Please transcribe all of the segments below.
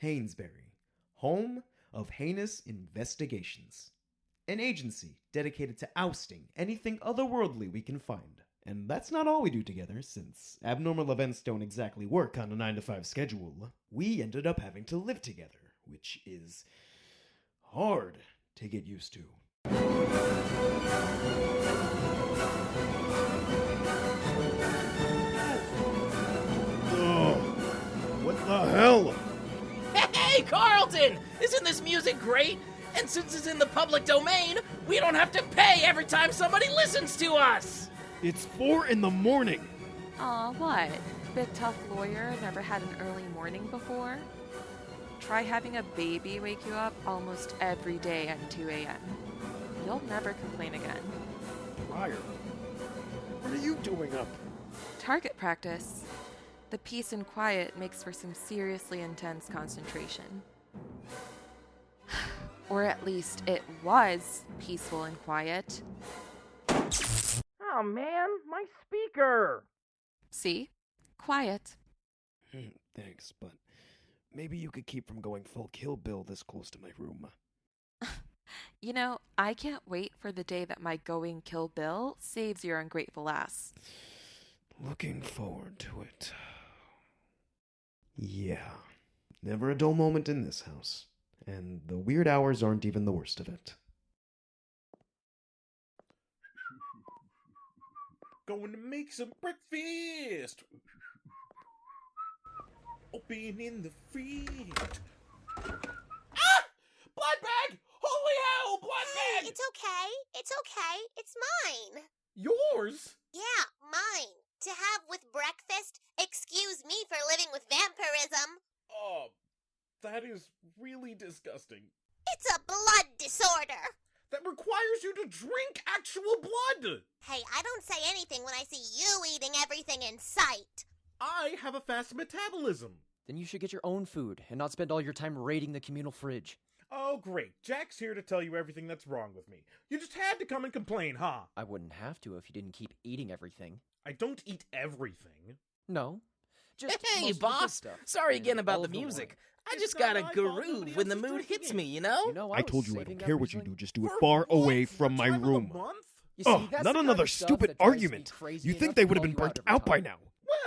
Hanesbury, home of Heinous Investigations, an agency dedicated to ousting anything otherworldly we can find. And that's not all we do together, since abnormal events don't exactly work on a 9-to-5 schedule. We ended up having to live together, which is hard to get used to. Oh, what the hell? Hey, Carlton! Isn't this music great? And since it's in the public domain, we don't have to pay every time somebody listens to us! It's 4 a.m. Aw, what? Big tough lawyer, never had an early morning before? Try having a baby wake you up almost every day at 2 a.m. You'll never complain again. Liar. What are you doing up? Target practice. The peace and quiet makes for some seriously intense concentration. Or at least it was peaceful and quiet. Oh man, my speaker! See? Quiet. Thanks, but maybe you could keep from going full Kill Bill this close to my room. You know, I can't wait for the day that my going Kill Bill saves your ungrateful ass. Looking forward to it. Yeah. Never a dull moment in this house. And the weird hours aren't even the worst of it. Going to make some breakfast. Open in the fridge. Ah! Blood bag! Holy hell, blood bag! It's okay. It's okay. It's mine. Yours? Yeah, mine. To have with breakfast. Excuse me for living with vampirism. Oh, that is really disgusting. It's a blood disorder. That requires you to drink actual blood! Hey, I don't say anything when I see you eating everything in sight. I have a fast metabolism. Then you should get your own food and not spend all your time raiding the communal fridge. Oh, great. Jack's here to tell you everything that's wrong with me. You just had to come and complain, huh? I wouldn't have to if you didn't keep eating everything. I don't eat everything. No. Just Hey, most of the good boss! stuff. Sorry And again about all the of the music. wine. I It's just not got a my fault nobody groove when the else is mood drinking hits it. me, you know? You know, I was told you I saving don't that care what you Riesling. do, just do it For far what? away The from my time of the room. month? You see, Oh, that's not the another kind of stuff stupid that drives me argument. crazy You think enough they to would have call been you burnt every out by time. now.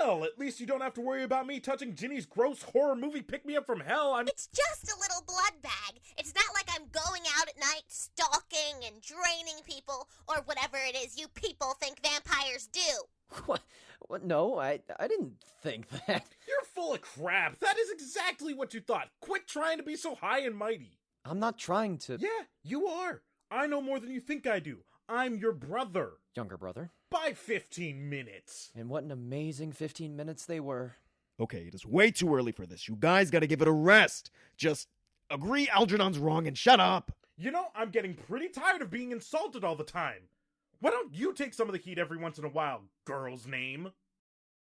Well, at least you don't have to worry about me touching Ginny's gross horror movie pick-me-up from hell. It's just a little blood bag. It's not like I'm going out at night stalking and draining people or whatever it is you people think vampires do. What? No, I didn't think that. You're full of crap. That is exactly what you thought. Quit trying to be so high and mighty. I'm not trying to... Yeah, you are. I know more than you think I do. I'm your brother. Younger brother. By 15 minutes. And what an amazing 15 minutes they were. Okay, it is way too early for this. You guys gotta give it a rest. Just agree Algernon's wrong and shut up. You know, I'm getting pretty tired of being insulted all the time. Why don't you take some of the heat every once in a while, girl's name?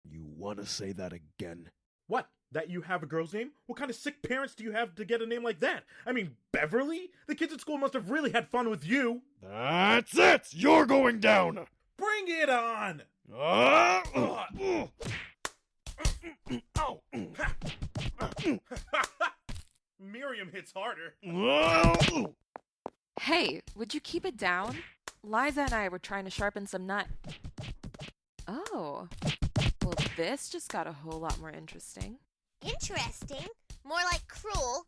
You wanna say that again? What? That you have a girl's name? What kind of sick parents do you have to get a name like that? I mean, Beverly? The kids at school must have really had fun with you. That's it! You're going down! Bring it on! Miriam hits harder. Hey, would you keep it down? Liza and I were trying to sharpen some nut. Oh. Well, this just got a whole lot more interesting. Interesting. More like cruel.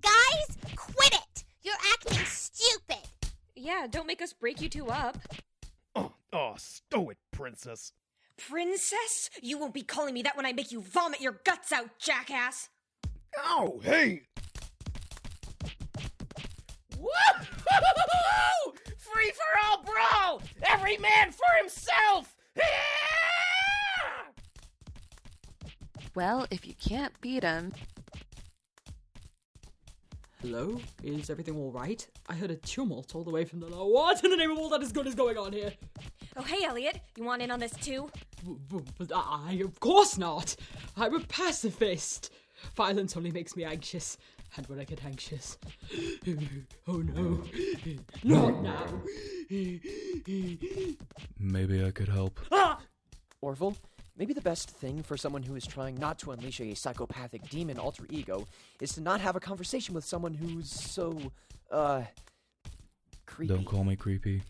Guys, quit it! You're acting stupid. Yeah, don't make us break you two up. Oh, stow it, princess. Princess? You won't be calling me that when I make you vomit your guts out, jackass! Ow, hey! Woo-hoo-hoo-hoo-hoo! Free for all brawl! Every man for himself! Well, if you can't beat him... Hello? Is everything alright? I heard a tumult all the way from the lower. What in the name of all that is good is going on here? Oh, hey, Elliot. You want in on this too? But of course not. I'm a pacifist. Violence only makes me anxious. And when I get anxious... Oh no. Not now. Maybe I could help. Orville, Maybe the best thing for someone who is trying not to unleash a psychopathic demon alter ego is to not have a conversation with someone who's so, creepy. Don't call me creepy.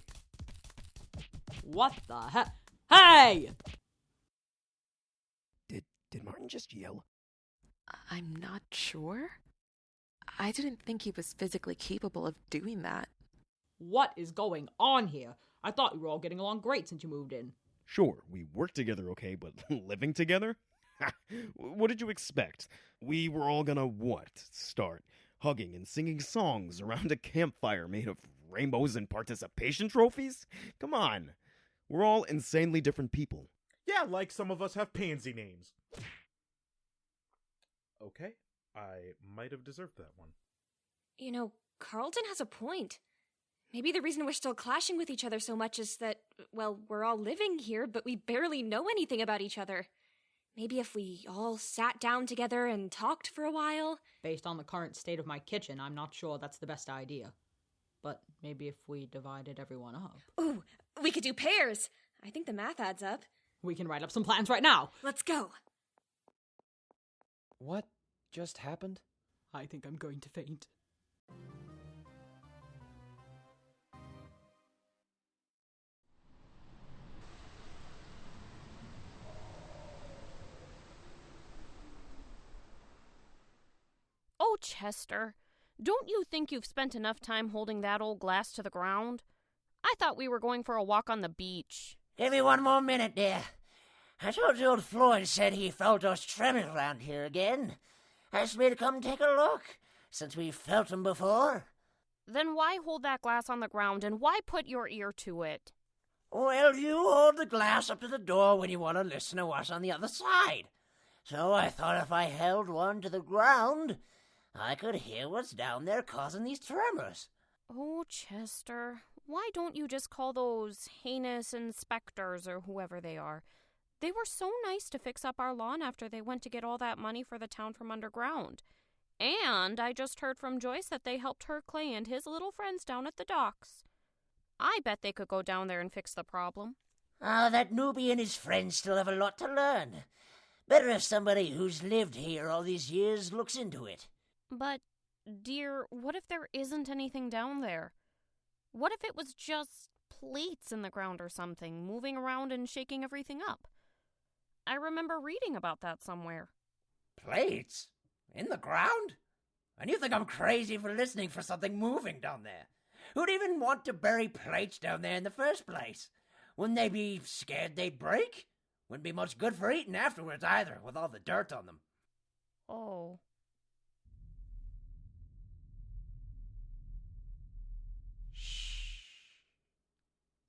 What the heck? Hey! Did Martin just yell? I'm not sure. I didn't think he was physically capable of doing that. What is going on here? I thought we were all getting along great since you moved in. Sure, we work together okay, but living together? What did you expect? We were all gonna what? Start hugging and singing songs around a campfire made of rainbows and participation trophies? Come on. We're all insanely different people. Yeah, like some of us have pansy names. Okay, I might have deserved that one. You know, Carlton has a point. Maybe the reason we're still clashing with each other so much is that, well, we're all living here, but we barely know anything about each other. Maybe if we all sat down together and talked for a while. Based on the current state of my kitchen, I'm not sure that's the best idea. But maybe if we divided everyone up. Ooh, we could do pairs. I think the math adds up. We can write up some plans right now. Let's go. What just happened? I think I'm going to faint. Oh, Chester, don't you think you've spent enough time holding that old glass to the ground? I thought we were going for a walk on the beach. Give me one more minute, dear. I told you old Floyd said he felt us tremors around here again. Asked me to come take a look, since we've felt them before. Then why hold that glass on the ground, and why put your ear to it? Well, you hold the glass up to the door when you want to listen to us on the other side. So I thought if I held one to the ground, I could hear what's down there causing these tremors. Oh, Chester, why don't you just call those heinous inspectors or whoever they are? They were so nice to fix up our lawn after they went to get all that money for the town from underground. And I just heard from Joyce that they helped her Clay and his little friends down at the docks. I bet they could go down there and fix the problem. Ah, that newbie and his friends still have a lot to learn. Better if somebody who's lived here all these years looks into it. But, dear, what if there isn't anything down there? What if it was just plates in the ground or something, moving around and shaking everything up? I remember reading about that somewhere. Plates? In the ground? And you think I'm crazy for listening for something moving down there? Who'd even want to bury plates down there in the first place? Wouldn't they be scared they'd break? Wouldn't be much good for eating afterwards either, with all the dirt on them. Oh. Shh.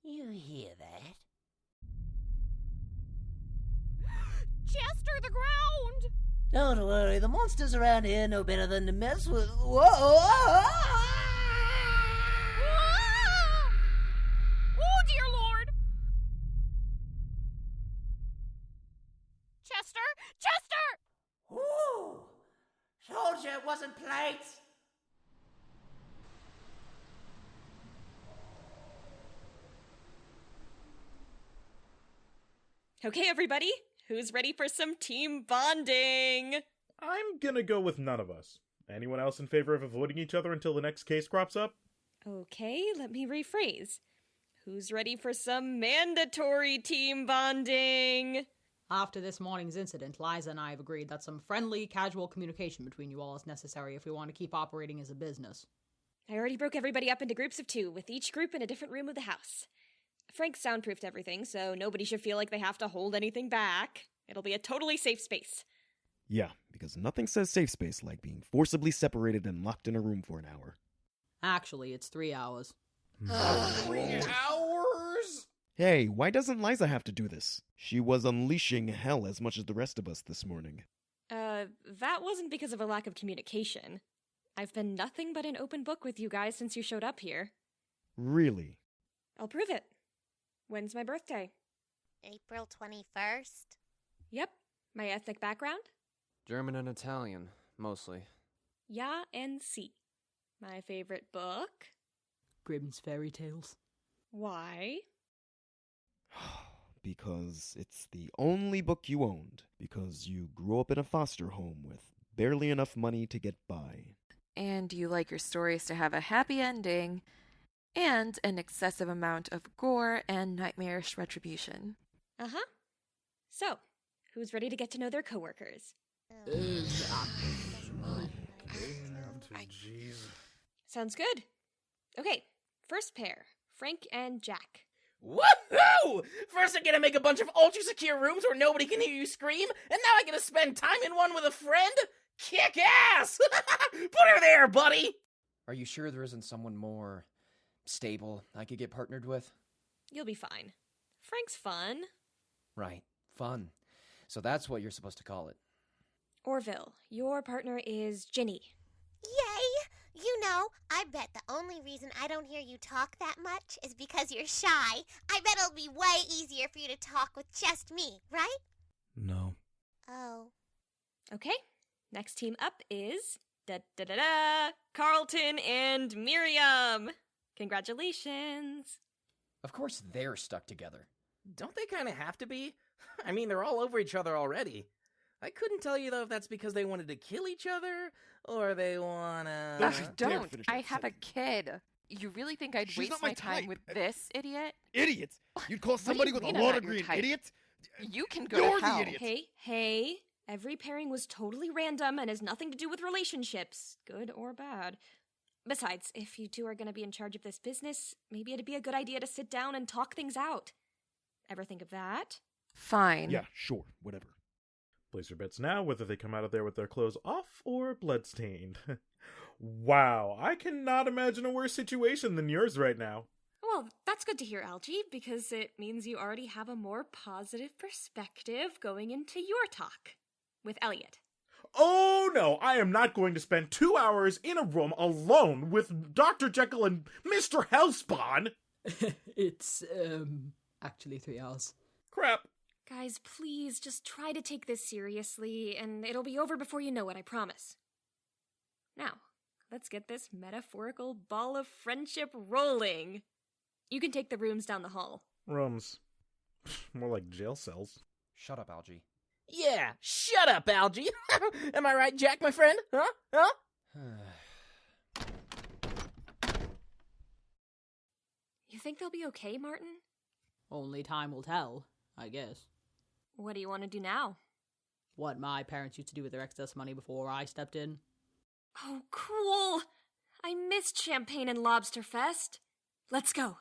You hear that? Chester, the ground! Don't worry, the monsters around here know better than to mess with... Whoa! Oh, dear Lord! Chester! Chester! Ooh! Told you it wasn't plates! Okay, everybody. Who's ready for some team bonding? I'm gonna go with none of us. Anyone else in favor of avoiding each other until the next case crops up? Okay, let me rephrase. Who's ready for some mandatory team bonding? After this morning's incident, Liza and I have agreed that some friendly, casual communication between you all is necessary if we want to keep operating as a business. I already broke everybody up into groups of 2, with each group in a different room of the house. Frank soundproofed everything, so nobody should feel like they have to hold anything back. It'll be a totally safe space. Yeah, because nothing says safe space like being forcibly separated and locked in a room for an hour. Actually, it's 3 hours. 3 hours? Hey, why doesn't Liza have to do this? She was unleashing hell as much as the rest of us this morning. That wasn't because of a lack of communication. I've been nothing but an open book with you guys since you showed up here. Really? I'll prove it. When's my birthday? April 21st? Yep. My ethnic background? German and Italian, mostly. Ja and Sie. My favorite book? Grimm's Fairy Tales. Why? because it's the only book you owned, because you grew up in a foster home with barely enough money to get by. And you like your stories to have a happy ending and an excessive amount of gore and nightmarish retribution. Uh-huh. So, who's ready to get to know their coworkers? Jeez. Sounds good. Okay, first pair, Frank and Jack. Woohoo! First I get to make a bunch of ultra-secure rooms where nobody can hear you scream, and now I get to spend time in one with a friend? Kick ass! Put her there, buddy! Are you sure there isn't someone more stable I could get partnered with? You'll be fine. Frank's fun. Right, fun. So that's what you're supposed to call it. Orville, your partner is Ginny. Yay! You know, I bet the only reason I don't hear you talk that much is because you're shy. I bet it'll be way easier for you to talk with just me, right? No. Oh. Okay, next team up is Carlton and Miriam. Congratulations. Of course they're stuck together. Don't they kind of have to be? I mean, they're all over each other already. I couldn't tell you, though, if that's because they wanted to kill each other, or they wanna... Don't. I have a kid. You really think I'd waste my time with this idiot? Idiots? You'd call somebody with a law degree an idiot? You can go You're to hell. the idiot. Hey. Every pairing was totally random and has nothing to do with relationships, good or bad. Besides, if you two are going to be in charge of this business, maybe it'd be a good idea to sit down and talk things out. Ever think of that? Fine. Yeah, sure, whatever. Place your bets now whether they come out of there with their clothes off or bloodstained. Wow, I cannot imagine a worse situation than yours right now. Well, that's good to hear, Algie, because it means you already have a more positive perspective going into your talk with Elliot. Oh no, I am not going to spend 2 hours in a room alone with Dr. Jekyll and Mr. Hellspawn! It's, actually 3 hours. Crap. Guys, please, just try to take this seriously, and it'll be over before you know it, I promise. Now, let's get this metaphorical ball of friendship rolling. You can take the rooms down the hall. Rooms. More like jail cells. Shut up, Algie. Yeah, shut up, Algie. Am I right, Jack, my friend? Huh? You think they'll be okay, Martin? Only time will tell, I guess. What do you want to do now? What my parents used to do with their excess money before I stepped in. Oh, cool! I missed Champagne and Lobster Fest. Let's go.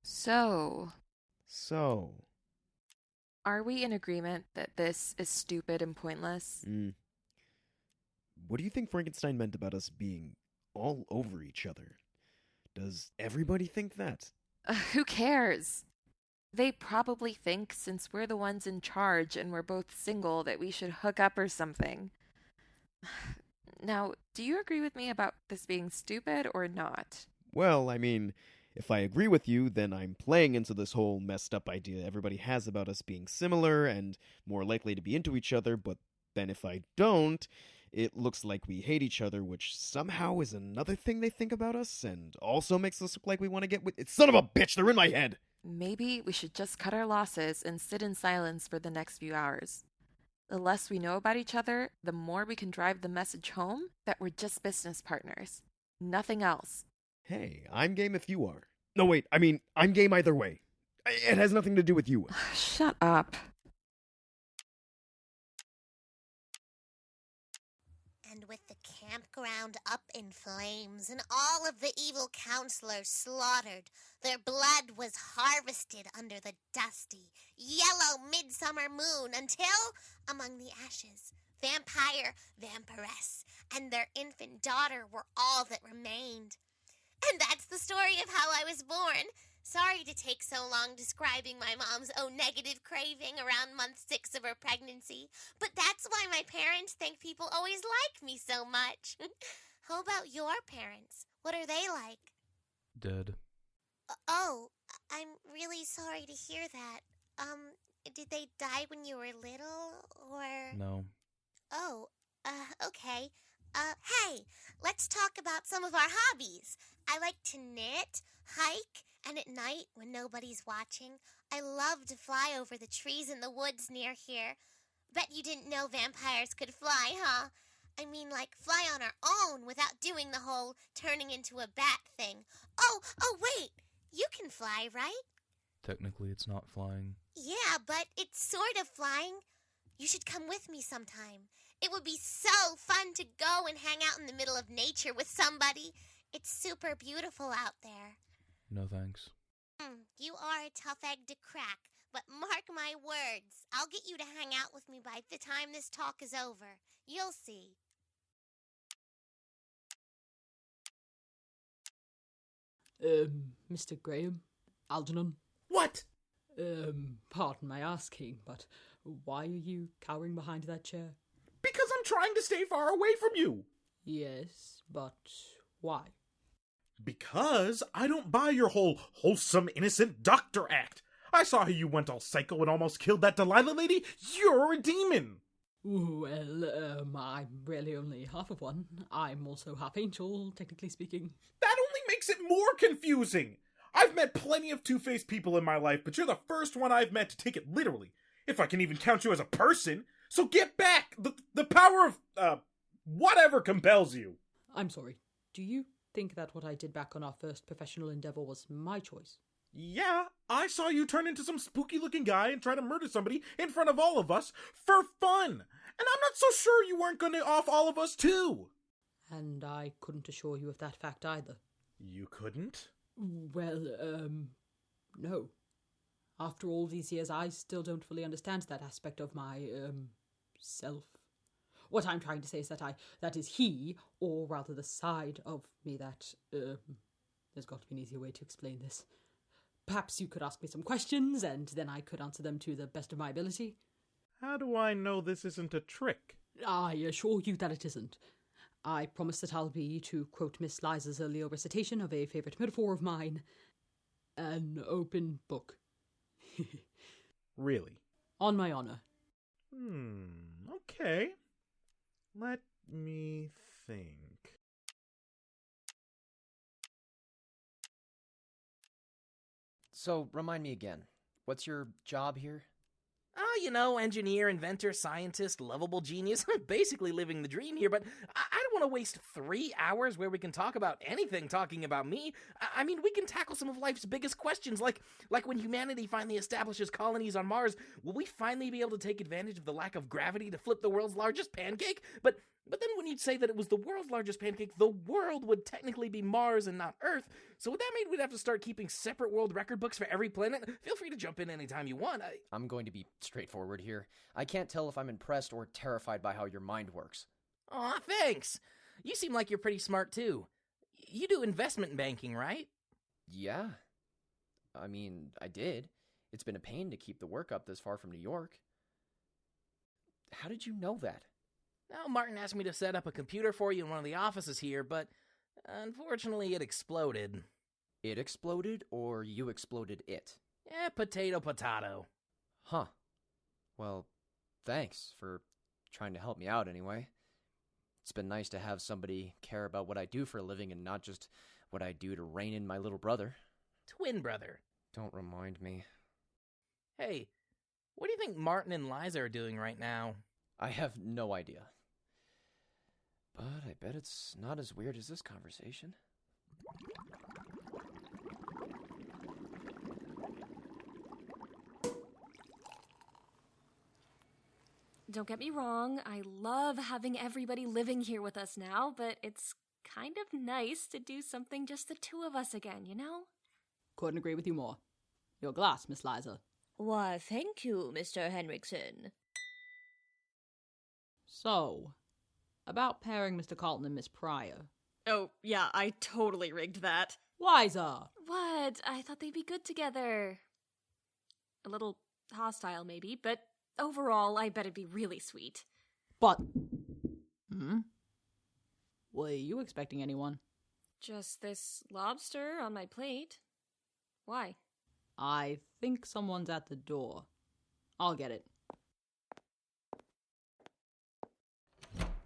So, are we in agreement that this is stupid and pointless? What do you think Frankenstein meant about us being all over each other? Does everybody think that? Who cares? They probably think since we're the ones in charge and we're both single that we should hook up or something. Now, do you agree with me about this being stupid or not? Well, I mean, if I agree with you, then I'm playing into this whole messed up idea everybody has about us being similar and more likely to be into each other, but then if I don't, it looks like we hate each other, which somehow is another thing they think about us, and also makes us look like we want to get with... Son of a bitch, they're in my head! Maybe we should just cut our losses and sit in silence for the next few hours. The less we know about each other, the more we can drive the message home that we're just business partners. Nothing else. Hey, I'm game if you are. No, wait, I mean, I'm game either way. It has nothing to do with you. Shut up. And with the campground up in flames and all of the evil counselors slaughtered, their blood was harvested under the dusty, yellow midsummer moon until, among the ashes, vampire, vampiress, and their infant daughter were all that remained. And that's the story of how I was born. Sorry to take so long describing my mom's O-negative craving around month 6 of her pregnancy, but that's why my parents think people always like me so much. How about your parents? What are they like? Dead. Oh, I'm really sorry to hear that. Did they die when you were little, or? No. Oh, okay. Hey, let's talk about some of our hobbies. I like to knit, hike, and at night, when nobody's watching, I love to fly over the trees in the woods near here. Bet you didn't know vampires could fly, huh? I mean, like, fly on our own without doing the whole turning into a bat thing. Oh, wait! You can fly, right? Technically, it's not flying. Yeah, but it's sort of flying. You should come with me sometime. It would be so fun to go and hang out in the middle of nature with somebody. It's super beautiful out there. No thanks. You are a tough egg to crack, but mark my words. I'll get you to hang out with me by the time this talk is over. You'll see. Mr. Graham? Algernon? What? Pardon my asking, but why are you cowering behind that chair? Because I'm trying to stay far away from you. Yes, but why? Because I don't buy your whole wholesome, innocent doctor act. I saw how you went all psycho and almost killed that Delilah lady. You're a demon. Well, I'm really only half of one. I'm also half angel, technically speaking. That only makes it more confusing. I've met plenty of two-faced people in my life, but you're the first one I've met to take it literally, if I can even count you as a person. So get back! The power of, whatever compels you. I'm sorry. Do you think that what I did back on our first professional endeavor was my choice? Yeah, I saw you turn into some spooky-looking guy and try to murder somebody in front of all of us for fun. And I'm not so sure you weren't going to off all of us, too. And I couldn't assure you of that fact either. You couldn't? Well, no. After all these years, I still don't fully understand that aspect of my, self. What I'm trying to say is that is he, or rather the side of me that, there's got to be an easier way to explain this. Perhaps you could ask me some questions, and then I could answer them to the best of my ability. How do I know this isn't a trick? I assure you that it isn't. I promise that I'll be, to quote Miss Liza's earlier recitation of a favourite metaphor of mine, an open book. Really? On my honour. Okay. Let me think. So, remind me again. What's your job here? Engineer, inventor, scientist, lovable genius. I'm basically living the dream here, but I don't want to waste 3 hours where we can talk about anything talking about me. I mean, we can tackle some of life's biggest questions, like when humanity finally establishes colonies on Mars, will we finally be able to take advantage of the lack of gravity to flip the world's largest pancake? But then when you'd say that it was the world's largest pancake, the world would technically be Mars and not Earth. So would that mean we'd have to start keeping separate world record books for every planet? Feel free to jump in anytime you want. I'm going to be straightforward here. I can't tell if I'm impressed or terrified by how your mind works. Aw, thanks. You seem like you're pretty smart, too. You do investment banking, right? Yeah. I mean, I did. It's been a pain to keep the work up this far from New York. How did you know that? Well, Martin asked me to set up a computer for you in one of the offices here, but unfortunately it exploded. It exploded, or you exploded it? Potato. Huh. Well, thanks for trying to help me out anyway. It's been nice to have somebody care about what I do for a living and not just what I do to rein in my little brother. Twin brother. Don't remind me. Hey, what do you think Martin and Liza are doing right now? I have no idea. But I bet it's not as weird as this conversation. Don't get me wrong, I love having everybody living here with us now, but it's kind of nice to do something just the two of us again, you know? Couldn't agree with you more. Your glass, Miss Liza. Why, thank you, Mr. Henriksen. So, about pairing Mr. Carlton and Miss Pryor. Oh, yeah, I totally rigged that. Liza! What? I thought they'd be good together. A little hostile, maybe, but overall, I bet it'd be really sweet. But... Were you expecting anyone? Just this lobster on my plate. Why? I think someone's at the door. I'll get it.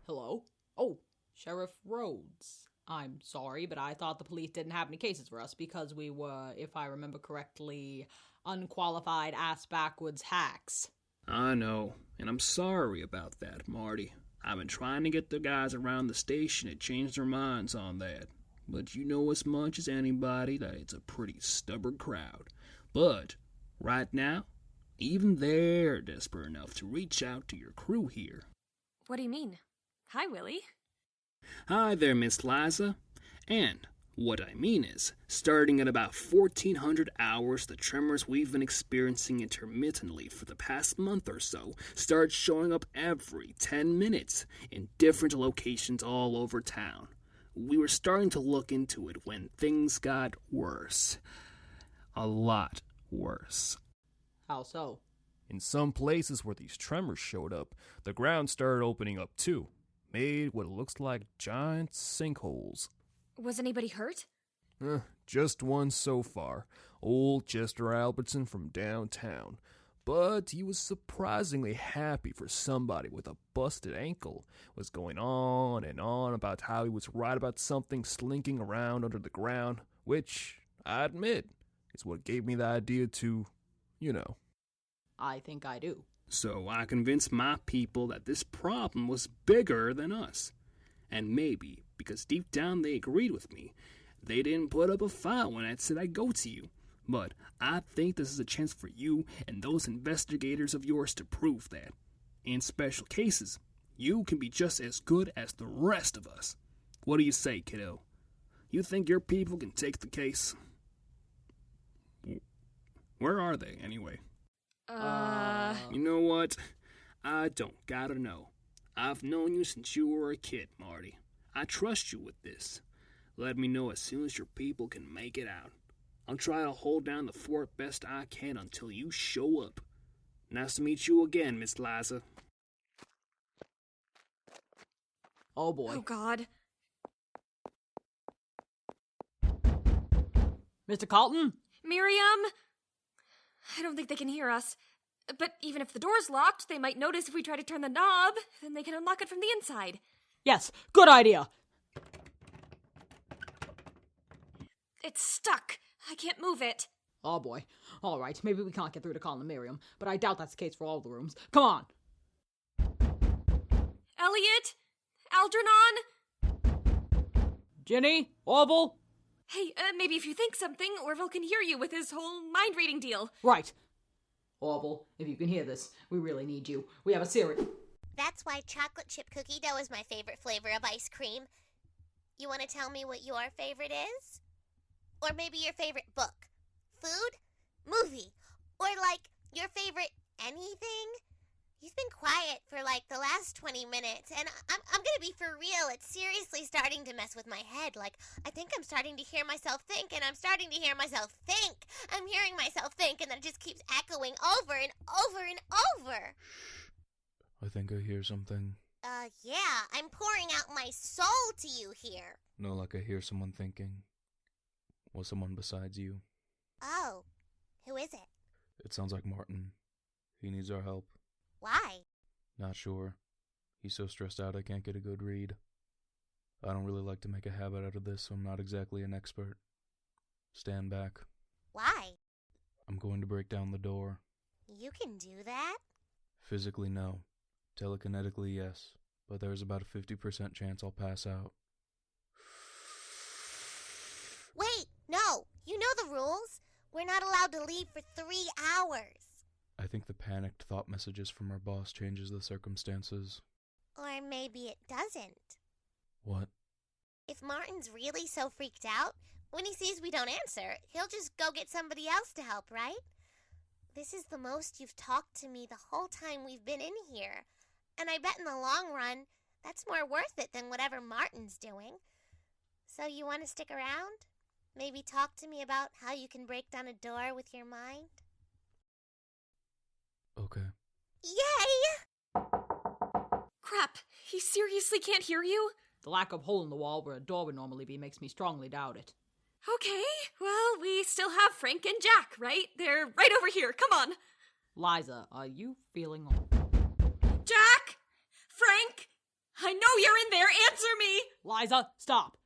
Hello? Oh, Sheriff Rhodes, I'm sorry, but I thought the police didn't have any cases for us because we were, if I remember correctly, unqualified ass-backwards hacks. I know, and I'm sorry about that, Marty. I've been trying to get the guys around the station to change their minds on that. But you know as much as anybody that it's a pretty stubborn crowd. But, right now, even they're desperate enough to reach out to your crew here. What do you mean? Hi, Willie. Hi there, Miss Liza. And what I mean is, starting at about 1400 hours, the tremors we've been experiencing intermittently for the past month or so started showing up every 10 minutes in different locations all over town. We were starting to look into it when things got worse. A lot worse. How so? In some places where these tremors showed up, the ground started opening up too, made what looks like giant sinkholes. Was anybody hurt? Just one so far, old Chester Albertson from downtown. But he was surprisingly happy for somebody with a busted ankle. Was going on and on about how he was right about something slinking around under the ground, which, I admit, is what gave me the idea to, I think I do. So I convinced my people that this problem was bigger than us. And maybe, because deep down they agreed with me, they didn't put up a fight when I said I'd go to you. But I think this is a chance for you and those investigators of yours to prove that. In special cases, you can be just as good as the rest of us. What do you say, kiddo? You think your people can take the case? Where are they, anyway? You know what? I don't gotta know. I've known you since you were a kid, Marty. I trust you with this. Let me know as soon as your people can make it out. I'll try to hold down the fort best I can until you show up. Nice to meet you again, Miss Liza. Oh boy. Oh God. Mr. Carlton? Miriam? I don't think they can hear us. But even if the door's locked, they might notice if we try to turn the knob. Then they can unlock it from the inside. Yes, good idea. It's stuck. I can't move it. Oh boy. All right, maybe we can't get through to Colin and Miriam, but I doubt that's the case for all the rooms. Come on. Elliot? Algernon? Ginny? Orville? Hey, maybe if you think something, Orville can hear you with his whole mind-reading deal. Right. Orville, if you can hear this, we really need you. We have a serious... That's why chocolate chip cookie dough is my favorite flavor of ice cream. You want to tell me what your favorite is? Or maybe your favorite book, food, movie, or like your favorite anything? You've been quiet for like the last 20 minutes, and I'm gonna be for real. It's seriously starting to mess with my head. Like, I think I'm starting to hear myself think, and I'm starting to hear myself think. I'm hearing myself think, and then it just keeps echoing over and over and over. I think I hear something. Yeah, I'm pouring out my soul to you here. No, like I hear someone thinking. Or someone besides you. Oh, who is it? It sounds like Martin. He needs our help. Why? Not sure. He's so stressed out I can't get a good read. I don't really like to make a habit out of this, so I'm not exactly an expert. Stand back. Why? I'm going to break down the door. You can do that? Physically, no. Telekinetically, yes. But there's about a 50% chance I'll pass out. Wait, no. You know the rules. We're not allowed to leave for 3 hours. I think the panicked thought messages from our boss changes the circumstances. Or maybe it doesn't. What? If Martin's really so freaked out, when he sees we don't answer, he'll just go get somebody else to help, right? This is the most you've talked to me the whole time we've been in here. And I bet in the long run, that's more worth it than whatever Martin's doing. So you want to stick around? Maybe talk to me about how you can break down a door with your mind? Okay. Yay! Crap, he seriously can't hear you? The lack of hole in the wall where a door would normally be makes me strongly doubt it. Okay, well, we still have Frank and Jack, right? They're right over here, come on. Liza, are you feeling... Jack! Frank! I know you're in there! Answer me! Liza, stop!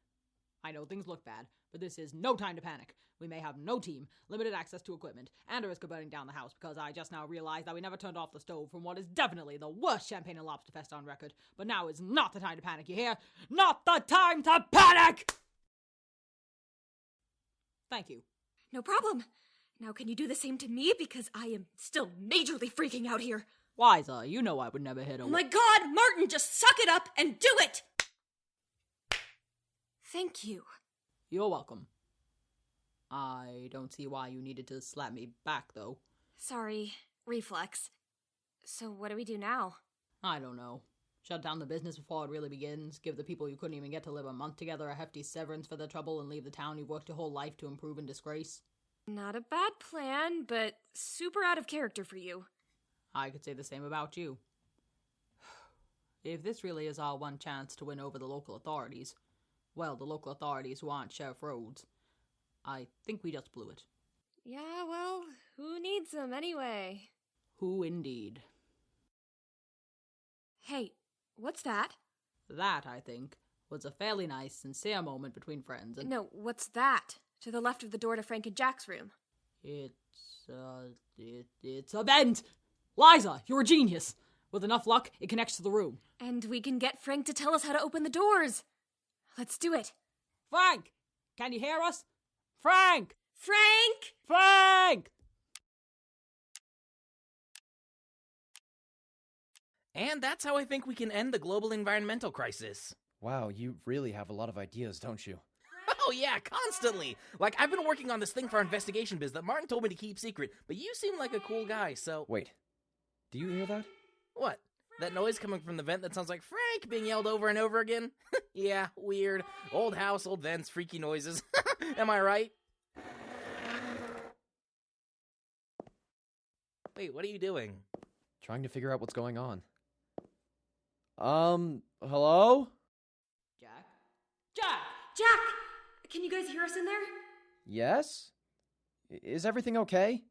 I know things look bad, but this is no time to panic. We may have no team, limited access to equipment, and a risk of burning down the house because I just now realized that we never turned off the stove from what is definitely the worst champagne and lobster fest on record. But now is not the time to panic, you hear? Not the time to panic! Thank you. No problem. Now can you do the same to me because I am still majorly freaking out here. Liza, you know I would never hit a... Oh my god, Martin, just suck it up and do it! Thank you. You're welcome. I don't see why you needed to slap me back, though. Sorry. Reflex. So what do we do now? I don't know. Shut down the business before it really begins, give the people you couldn't even get to live a month together a hefty severance for their trouble, and leave the town you've worked your whole life to improve and disgrace? Not a bad plan, but super out of character for you. I could say the same about you. If this really is our one chance to win over the local authorities, well, the local authorities who aren't Sheriff Rhodes, I think we just blew it. Yeah, well, who needs them anyway? Who indeed? Hey, what's that? That, I think, was a fairly nice, sincere moment between friends and... No, what's that? To the left of the door to Frank and Jack's room. It's a vent! Liza, you're a genius! With enough luck, it connects to the room. And we can get Frank to tell us how to open the doors. Let's do it. Frank! Can you hear us? Frank! Frank! Frank! And that's how I think we can end the global environmental crisis. Wow, you really have a lot of ideas, don't you? Oh yeah, constantly! Like, I've been working on this thing for our investigation biz that Martin told me to keep secret, but you seem like a cool guy, so... Wait, do you hear that? What? That noise coming from the vent that sounds like Frank being yelled over and over again? Yeah, weird. Old house, old vents, freaky noises. Am I right? Wait, what are you doing? Trying to figure out what's going on. Hello? Jack? Jack! Jack! Can you guys hear us in there? Yes? Is everything okay?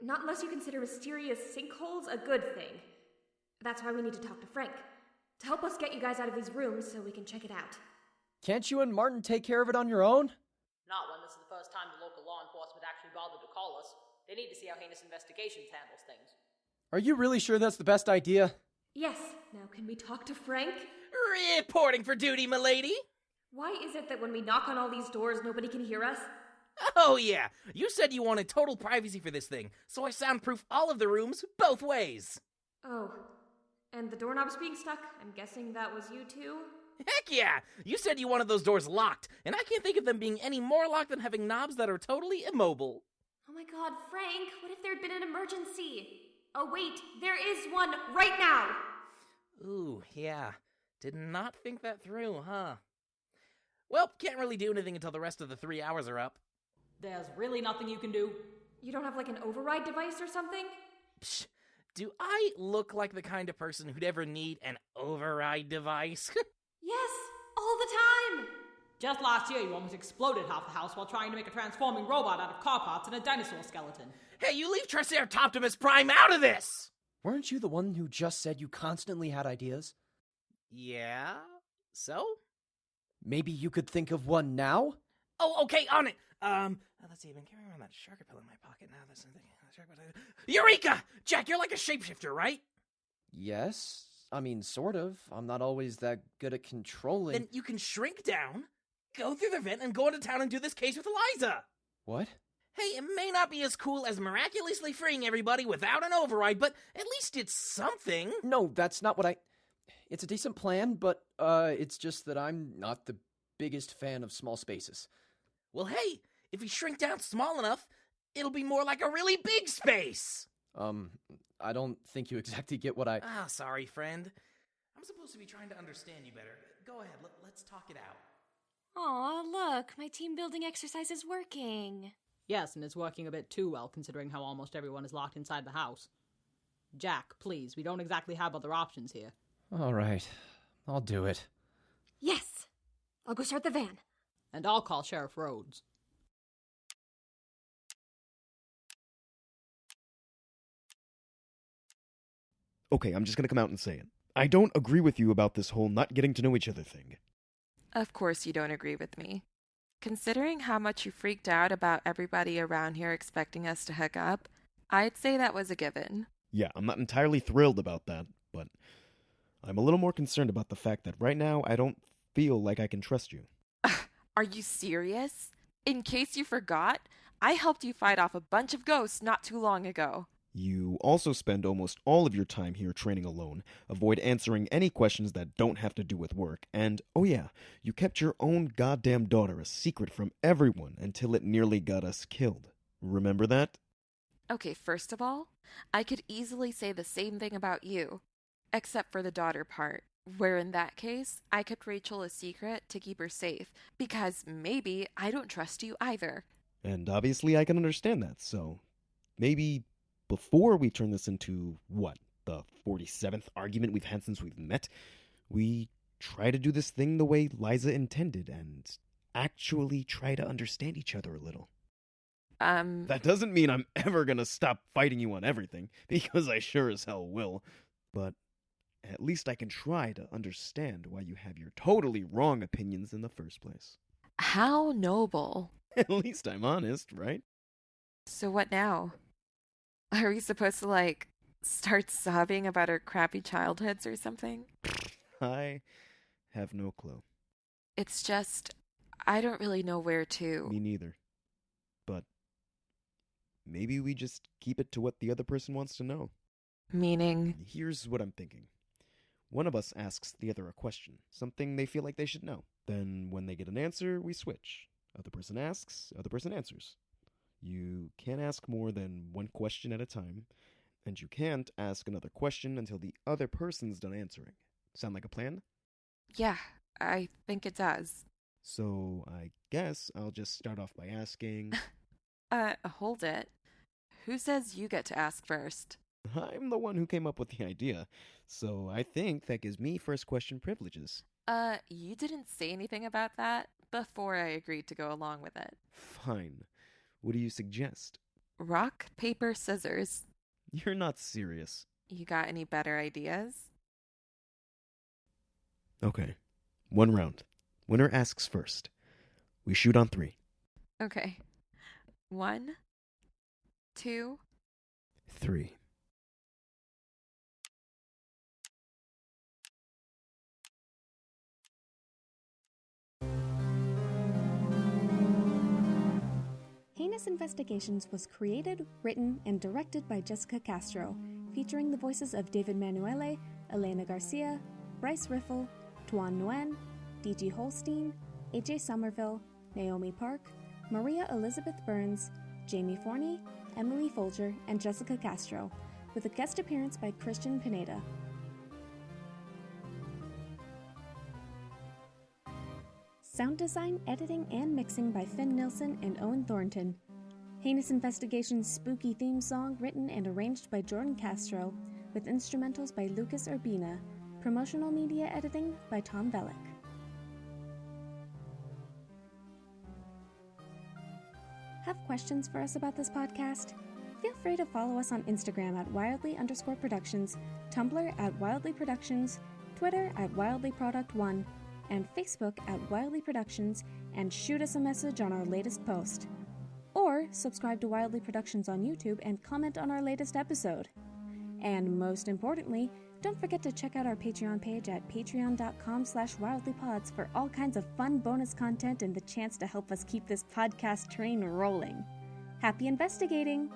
Not unless you consider mysterious sinkholes a good thing. That's why we need to talk to Frank. To help us get you guys out of these rooms so we can check it out. Can't you and Martin take care of it on your own? Not when this is the first time the local law enforcement actually bothered to call us. They need to see how Heinous Investigations handles things. Are you really sure that's the best idea? Yes. Now can we talk to Frank? Reporting for duty, milady! Why is it that when we knock on all these doors, nobody can hear us? Oh yeah, you said you wanted total privacy for this thing, so I soundproof all of the rooms both ways. Oh, and the doorknob's being stuck? I'm guessing that was you too? Heck yeah! You said you wanted those doors locked, and I can't think of them being any more locked than having knobs that are totally immobile. Oh my god, Frank, what if there'd been an emergency? Oh wait, there is one right now! Ooh, yeah. Did not think that through, huh? Well, can't really do anything until the rest of the 3 hours are up. There's really nothing you can do? You don't have like an override device or something? Psh, do I look like the kind of person who'd ever need an override device? Yes, all the time! Just last year you almost exploded half the house while trying to make a transforming robot out of car parts and a dinosaur skeleton. Hey, you leave Triceratops Prime out of this! Weren't you the one who just said you constantly had ideas? Yeah? So? Maybe you could think of one now? Oh, okay, on it! Let's see, I've been carrying around that shark pill in my pocket now. That's something. Eureka! Jack, you're like a shapeshifter, right? Yes. I mean, sort of. I'm not always that good at controlling... Then you can shrink down, go through the vent, and go into town and do this case with Liza! What? Hey, it may not be as cool as miraculously freeing everybody without an override, but at least it's something. No, that's not what I... It's a decent plan, but, it's just that I'm not the biggest fan of small spaces. Well, hey, if we shrink down small enough, it'll be more like a really big space! I don't think you exactly get what I... Ah, sorry, friend. I'm supposed to be trying to understand you better. Go ahead, let's talk it out. Aw, look, my team building exercise is working. Yes, and it's working a bit too well considering how almost everyone is locked inside the house. Jack, please, we don't exactly have other options here. All right, I'll do it. Yes! I'll go start the van. And I'll call Sheriff Rhodes. Okay, I'm just gonna come out and say it. I don't agree with you about this whole not getting to know each other thing. Of course you don't agree with me. Considering how much you freaked out about everybody around here expecting us to hook up, I'd say that was a given. Yeah, I'm not entirely thrilled about that, but I'm a little more concerned about the fact that right now I don't feel like I can trust you. Are you serious? In case you forgot, I helped you fight off a bunch of ghosts not too long ago. You also spend almost all of your time here training alone, avoid answering any questions that don't have to do with work, and, oh yeah, you kept your own goddamn daughter a secret from everyone until it nearly got us killed. Remember that? Okay, first of all, I could easily say the same thing about you, except for the daughter part, where in that case, I kept Rachel a secret to keep her safe, because maybe I don't trust you either. And obviously I can understand that, so maybe before we turn this into, the 47th argument we've had since we've met, we try to do this thing the way Liza intended and actually try to understand each other a little. That doesn't mean I'm ever gonna stop fighting you on everything, because I sure as hell will, but at least I can try to understand why you have your totally wrong opinions in the first place. How noble. At least I'm honest, right? So what now? Are we supposed to, start sobbing about our crappy childhoods or something? I have no clue. It's just, I don't really know where to. Me neither. But maybe we just keep it to what the other person wants to know. Meaning? Here's what I'm thinking. One of us asks the other a question, something they feel like they should know. Then when they get an answer, we switch. Other person asks, other person answers. You can't ask more than one question at a time, and you can't ask another question until the other person's done answering. Sound like a plan? Yeah, I think it does. So I guess I'll just start off by asking... Hold it. Who says you get to ask first? I'm the one who came up with the idea, so I think that gives me first question privileges. You didn't say anything about that before I agreed to go along with it. Fine. What do you suggest? Rock, paper, scissors. You're not serious. You got any better ideas? Okay. 1 round. Winner asks first. We shoot on 3. Okay. 1, 2, 3. Heinous Investigations was created, written, and directed by Jessica Castro, featuring the voices of David Manuele, Elena Garcia, Bryce Riffle, Toan Nguyen, D.G. Holsteen, A.J. Somerville, Naomi Park, Maria Elizabeth Burns, Jamie Forney, Emily Foulger, and Jessica Castro, with a guest appearance by Christian Pineda. Sound design, editing, and mixing by Nielsen and Owen Thornton. Heinous Investigations' spooky theme song written and arranged by Jordan Castro, with instrumentals by Lucas Urbina. Promotional media editing by Tom Vellick. Have questions for us about this podcast? Feel free to follow us on Instagram at Wildly_Productions, Tumblr at Wildly Productions, Twitter at WildlyProduct1, and Facebook at Wildly Productions, and shoot us a message on our latest post. Or subscribe to Wildly Productions on YouTube and comment on our latest episode. And most importantly, don't forget to check out our Patreon page at patreon.com/wildlypods for all kinds of fun bonus content and the chance to help us keep this podcast train rolling. Happy investigating!